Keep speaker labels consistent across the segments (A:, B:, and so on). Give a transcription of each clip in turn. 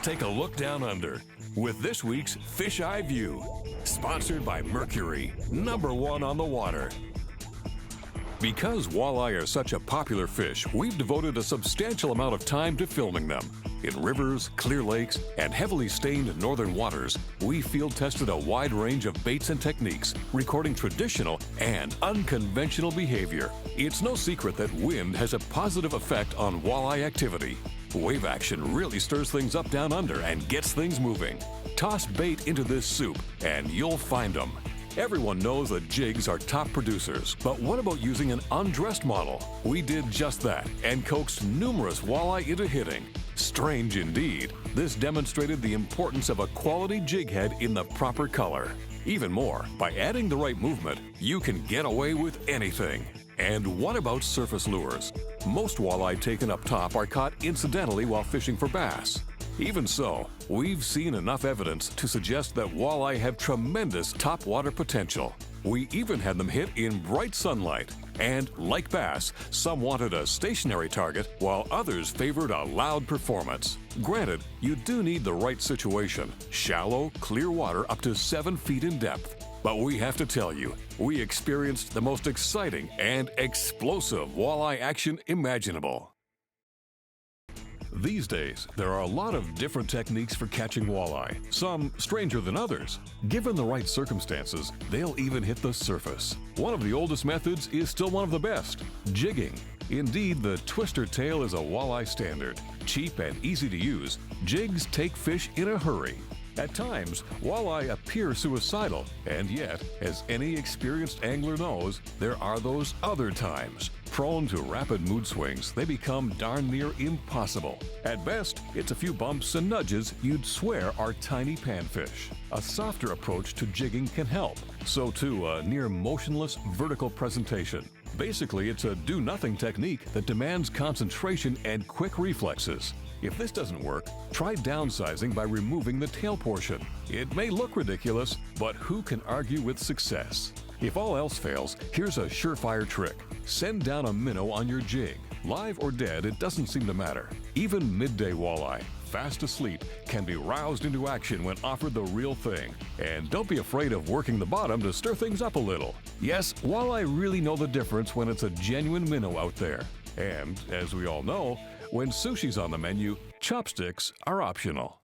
A: take a look down under with this week's Fish Eye View, sponsored by Mercury, #1 on the water. Because walleye are such a popular fish, we've devoted a substantial amount of time to filming them. In rivers, clear lakes, and heavily stained northern waters, we field tested a wide range of baits and techniques, recording traditional and unconventional behavior. It's no secret that wind has a positive effect on walleye activity. Wave action really stirs things up down under and gets things moving. Toss bait into this soup and you'll find them. Everyone knows that jigs are top producers, but what about using an undressed model? We did just that and coaxed numerous walleye into hitting. Strange indeed. This demonstrated the importance of a quality jig head in the proper color. Even more, by adding the right movement, you can get away with anything. And what about surface lures? Most walleye taken up top are caught incidentally while fishing for bass. Even so, we've seen enough evidence to suggest that walleye have tremendous topwater potential. We even had them hit in bright sunlight. And like bass, some wanted a stationary target while others favored a loud performance. Granted, you do need the right situation, shallow, clear water up to 7 feet in depth. But we have to tell you, we experienced the most exciting and explosive walleye action imaginable. These days, there are a lot of different techniques for catching walleye, some stranger than others. Given the right circumstances, they'll even hit the surface. One of the oldest methods is still one of the best, jigging. Indeed, the twister tail is a walleye standard. Cheap and easy to use, jigs take fish in a hurry. At times, walleye appear suicidal, and yet, as any experienced angler knows, there are those other times. Prone to rapid mood swings, they become darn near impossible. At best, it's a few bumps and nudges you'd swear are tiny panfish. A softer approach to jigging can help. So too a near motionless vertical presentation. Basically, it's a do-nothing technique that demands concentration and quick reflexes. If this doesn't work, try downsizing by removing the tail portion. It may look ridiculous, but who can argue with success? If all else fails, here's a surefire trick. Send down a minnow on your jig. Live or dead, it doesn't seem to matter. Even midday walleye, fast asleep, can be roused into action when offered the real thing. And don't be afraid of working the bottom to stir things up a little. Yes, walleye really know the difference when it's a genuine minnow out there. And, as we all know, when sushi's on the menu, chopsticks are optional.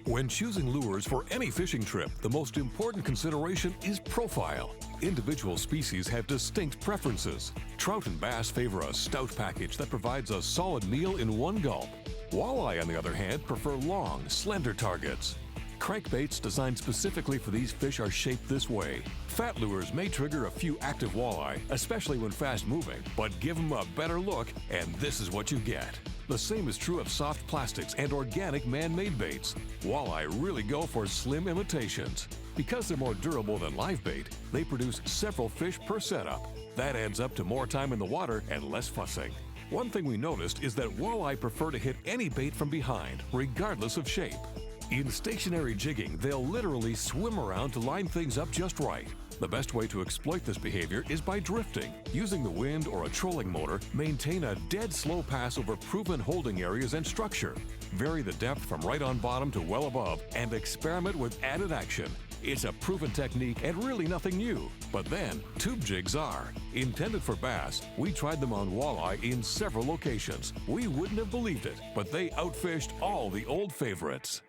A: When choosing lures for any fishing trip, the most important consideration is profile. Individual species have distinct preferences. Trout and bass favor a stout package that provides a solid meal in one gulp. Walleye, on the other hand, prefer long, slender targets. Crankbaits designed specifically for these fish are shaped this way. Fat lures may trigger a few active walleye, especially when fast-moving, but give them a better look, and this is what you get. The same is true of soft plastics and organic man-made baits. Walleye really go for slim imitations. Because they're more durable than live bait, they produce several fish per setup. That adds up to more time in the water and less fussing. One thing we noticed is that walleye prefer to hit any bait from behind, regardless of shape. In stationary jigging, they'll literally swim around to line things up just right. The best way to exploit this behavior is by drifting. Using the wind or a trolling motor, maintain a dead slow pass over proven holding areas and structure. Vary the depth from right on bottom to well above and experiment with added action. It's a proven technique and really nothing new. But then, tube jigs are. Intended for bass, we tried them on walleye in several locations. We wouldn't have believed it, but they outfished all the old favorites.